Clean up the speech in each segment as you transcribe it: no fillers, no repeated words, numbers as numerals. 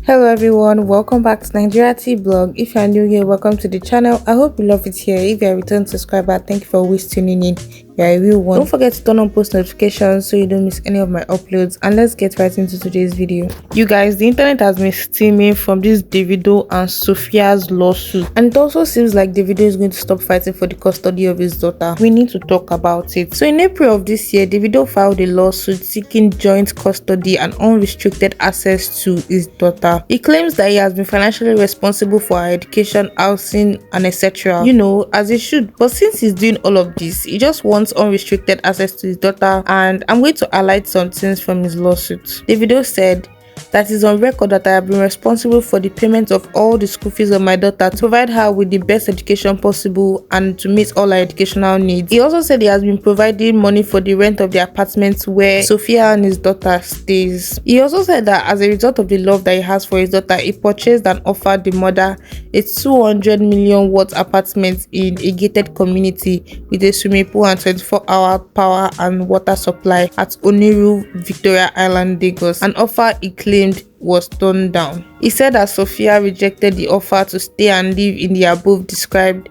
Hello everyone, welcome back to Nigeria Tea Blog. If you are new here, welcome to the channel. I hope you love it here. If you are a return subscriber, thank you for always tuning in. You are a real one. Don't forget to turn on post notifications so you don't miss any of my uploads. And let's get right into today's video. You guys, the internet has been steaming from this Davido and Sophia's lawsuit, and it also seems like Davido is going to stop fighting for the custody of his daughter. We need to talk about it. So in April of this year, Davido filed a lawsuit seeking joint custody and unrestricted access to his daughter. He claims that he has been financially responsible for her education, housing, and etc. As he should. But since he's doing all of this, he just wants unrestricted access to his daughter, and I'm going to highlight some things from his lawsuit. Davido said that is on record that I have been responsible for the payment of all the school fees of my daughter to provide her with the best education possible and to meet all her educational needs. He also said he has been providing money for the rent of the apartment where Sophia and his daughter stays. He also said that as a result of the love that he has for his daughter, he purchased and offered the mother a 200 million watt apartment in a gated community with a swimming pool and 24-hour power and water supply at Oniru, Victoria Island, Lagos, an offer he claimed was turned down. He said that Sophia rejected the offer to stay and live in the above described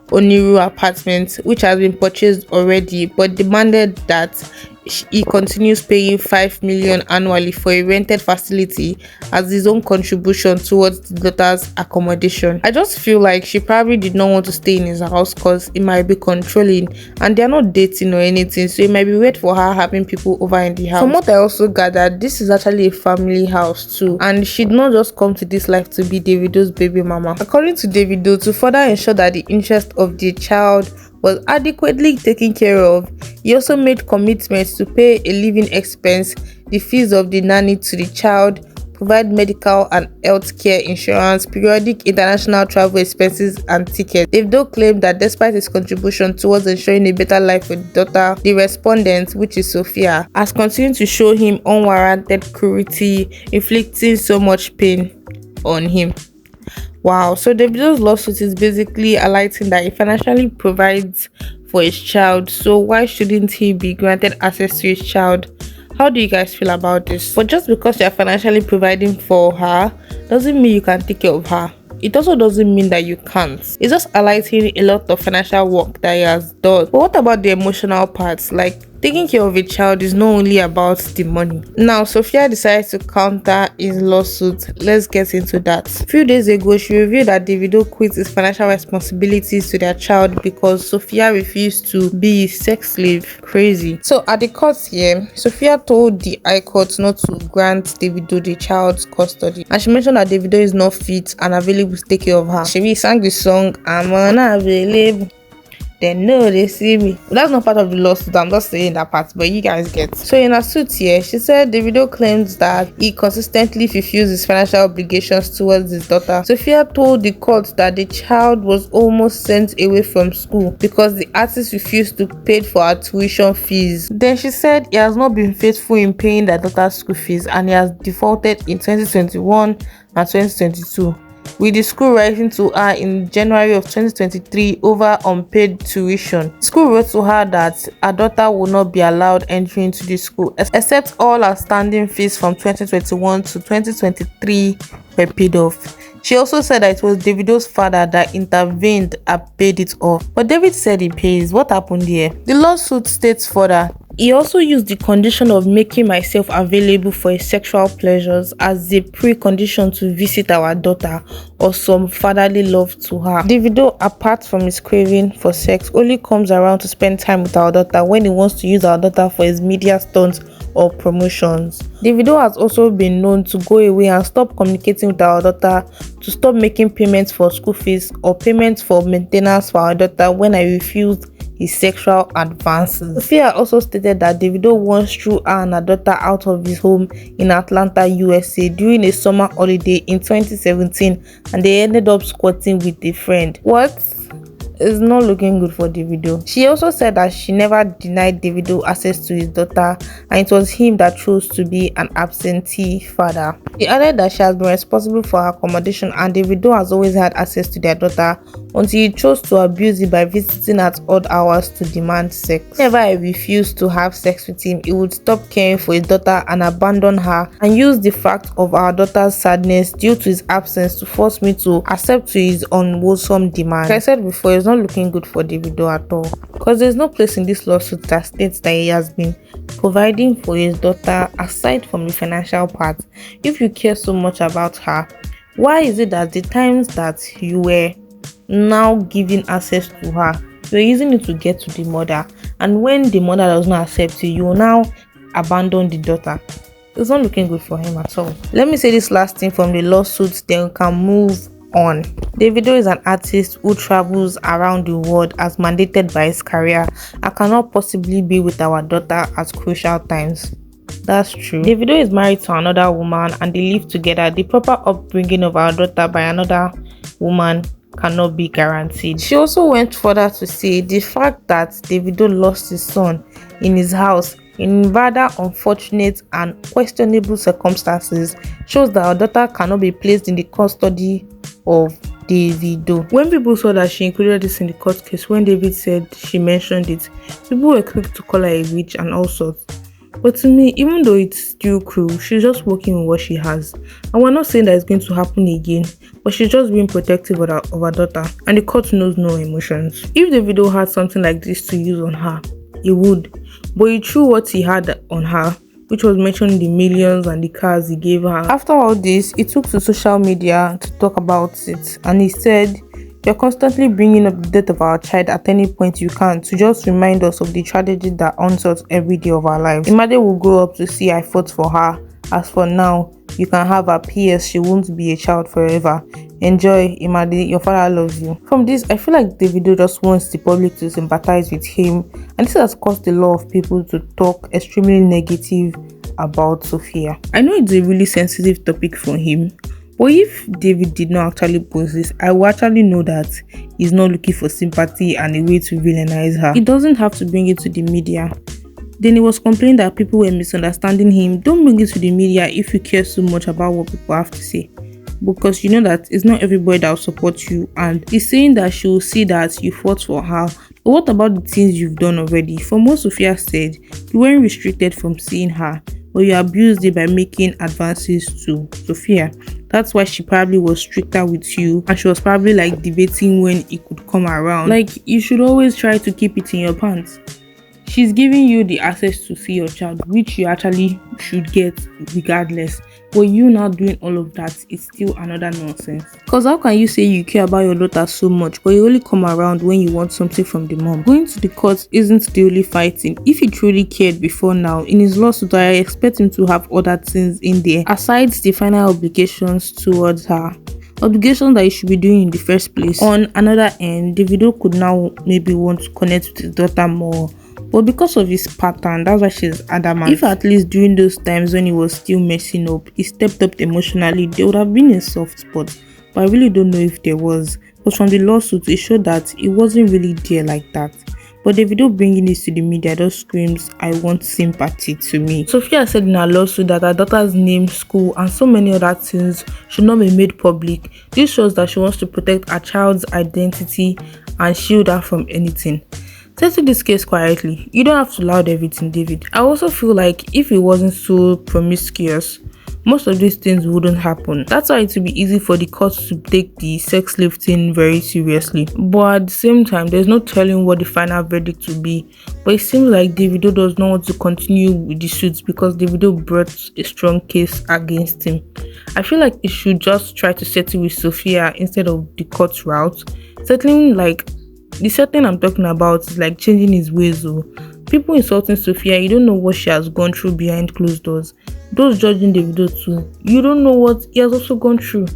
Oniru apartment, which has been purchased already, but demanded that he continues paying 5 million annually for a rented facility as his own contribution towards the daughter's accommodation. I just feel like she probably did not want to stay in his house because it might be controlling, and they're not dating or anything, so it might be weird for her having people over in the house. From what I also gathered, this is actually a family house too, and she did not just come to this life to be Davido's baby mama. According to Davido, to further ensure that the interest of the child was adequately taken care of, he also made commitments to pay a living expense, the fees of the nanny to the child, provide medical and health care insurance, periodic international travel expenses and tickets. Davido claimed that despite his contribution towards ensuring a better life for the daughter, the respondent, which is Sophia, has continued to show him unwarranted cruelty, inflicting so much pain on him. Wow, so Davido's lawsuit is basically highlighting that he financially provides for his child, so why shouldn't he be granted access to his child? How do you guys feel about this? But just because you are financially providing for her doesn't mean you can take care of her. It also doesn't mean that you can't. It's just highlighting a lot of financial work that he has done. But what about the emotional parts? Like, taking care of a child is not only about the money. Now, Sophia decided to counter his lawsuit. Let's get into that. A few days ago, she revealed that Davido quit his financial responsibilities to their child because Sophia refused to be his sex slave. Crazy. So at the court here, Sophia told the High Court not to grant Davido the child's custody, and she mentioned that Davido is not fit and available to take care of her. She sang the song "I'm Unavailable." They know they see me. That's not part of the lawsuit, I'm just saying that part, but you guys get. So in her suit here, she said Davido claims that he consistently fulfills his financial obligations towards his daughter. Sophia told the court that the child was almost sent away from school because the artist refused to pay for her tuition fees. Then she said he has not been faithful in paying their daughter's school fees and he has defaulted in 2021 and 2022. With the school writing to her in January of 2023 over unpaid tuition. The school wrote to her that her daughter will not be allowed entry into the school except all outstanding fees from 2021 to 2023 were paid off. She also said that it was Davido's father that intervened and paid it off. But David said he pays. What happened here? The lawsuit states further, he also used the condition of making myself available for his sexual pleasures as a precondition to visit our daughter or some fatherly love to her. Davido, apart from his craving for sex, only comes around to spend time with our daughter when he wants to use our daughter for his media stunts or promotions. Davido has also been known to go away and stop communicating with our daughter, to stop making payments for school fees or payments for maintenance for our daughter when I refused his sexual advances. Sophia also stated that Davido once threw her and her daughter out of his home in Atlanta, USA during a summer holiday in 2017 and they ended up squatting with a friend. What? It's not looking good for Davido. She also said that she never denied Davido access to his daughter and it was him that chose to be an absentee father. She added that she has been responsible for her accommodation and Davido has always had access to their daughter until he chose to abuse it by visiting at odd hours to demand sex. Whenever I refused to have sex with him, he would stop caring for his daughter and abandon her, and use the fact of our daughter's sadness due to his absence to force me to accept to his unwholesome demand. Like I said before, it's not looking good for Davido at all, because there's no place in this lawsuit that states that he has been providing for his daughter aside from the financial part. If you care so much about her, why is it that the times that you were now giving access to her, you're using it to get to the mother, and when the mother does not accept you, you will now abandon the daughter? It's not looking good for him at all. Let me say this last thing from the lawsuits, then we can move on. Davido is an artist who travels around the world as mandated by his career and cannot possibly be with our daughter at crucial times. That's true. Davido is married to another woman and they live together. The proper upbringing of our daughter by another woman cannot be guaranteed. She also went further to say the fact that Davido lost his son in his house in rather unfortunate and questionable circumstances shows that our daughter cannot be placed in the custody of Davido. When people saw that she included this in the court case, when David said she mentioned it, people were quick to call her a witch and all sorts. But to me, even though it's still cruel, she's just working with what she has. And we're not saying that it's going to happen again, but she's just being protective of her daughter. And the court knows no emotions. If Davido had something like this to use on her, he would. But he threw what he had on her, which was mentioning the millions and the cars he gave her. After all this, he took to social media to talk about it. And he said, "You're constantly bringing up the death of our child at any point you can to just remind us of the tragedy that haunts us every day of our lives. Imade will grow up to see I fought for her. As for now, you can have her. PS, she won't be a child forever. Enjoy, Imade, your father loves you." From this, I feel like Davido just wants the public to sympathize with him, and this has caused a lot of people to talk extremely negative about Sophia. I know it's a really sensitive topic for him, but if David did not actually post this, I will actually know that he's not looking for sympathy and a way to villainize her. He doesn't have to bring it to the media. Then he was complaining that people were misunderstanding him. Don't bring it to the media if you care so much about what people have to say, because you know that it's not everybody that will support you. And he's saying that she will see that you fought for her. But what about the things you've done already? From what Sophia said, you weren't restricted from seeing her, but you abused it by making advances to Sophia. That's why she probably was stricter with you, and she was probably like debating when it could come around. Like, you should always try to keep it in your pants. She's giving you the access to see your child, which you actually should get regardless. But you now doing all of that is still another nonsense. Because how can you say you care about your daughter so much, but you only come around when you want something from the mom? Going to the court isn't the only fighting. If he truly cared before now, in his lawsuit, I expect him to have other things in there, aside the final obligations towards her. Obligations that he should be doing in the first place. On another end, Davido could now maybe want to connect with his daughter more. But because of his pattern, that's why she's adamant. If at least during those times when he was still messing up, he stepped up emotionally, there would have been a soft spot. But I really don't know if there was. But from the lawsuit, it showed that it wasn't really there like that. But Davido bringing this to the media just screams, "I want sympathy" to me. Sophia said in her lawsuit that her daughter's name, school, and so many other things should not be made public. This shows that she wants to protect her child's identity and shield her from anything. Settle this case quietly. You don't have to loud everything, David. I also feel like if it wasn't so promiscuous, most of these things wouldn't happen. That's why it would be easy for the courts to take the sex lifting very seriously. But at the same time, there's no telling what the final verdict will be. But it seems like Davido does not want to continue with the suits because Davido brought a strong case against him. I feel like he should just try to settle with Sophia instead of the court route. The setting I'm talking about is like changing his ways. People insulting Sophia, you don't know what she has gone through behind closed doors. Those judging Davido too, you don't know what he has also gone through.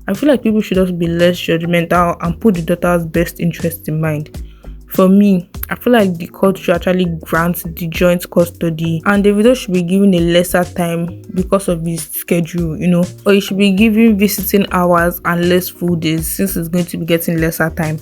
I feel like people should also be less judgmental and put the daughter's best interest in mind. For me, I feel like the court should actually grant the joint custody, and Davido should be given a lesser time because of his schedule, or he should be given visiting hours and less full days since he's going to be getting lesser time.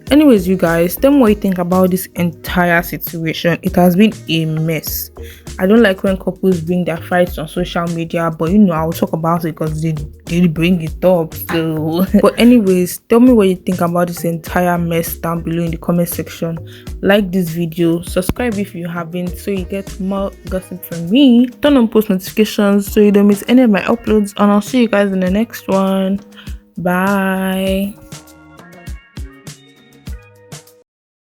Anyways, you guys, tell me what you think about this entire situation. It has been a mess. I don't like when couples bring their fights on social media, but I'll talk about it because they bring it up. So, but anyways, tell me what you think about this entire mess down below in the comment section. Like this video, subscribe if you haven't, so you get more gossip from me. Turn on post notifications so you don't miss any of my uploads, and I'll see you guys in the next one. Bye.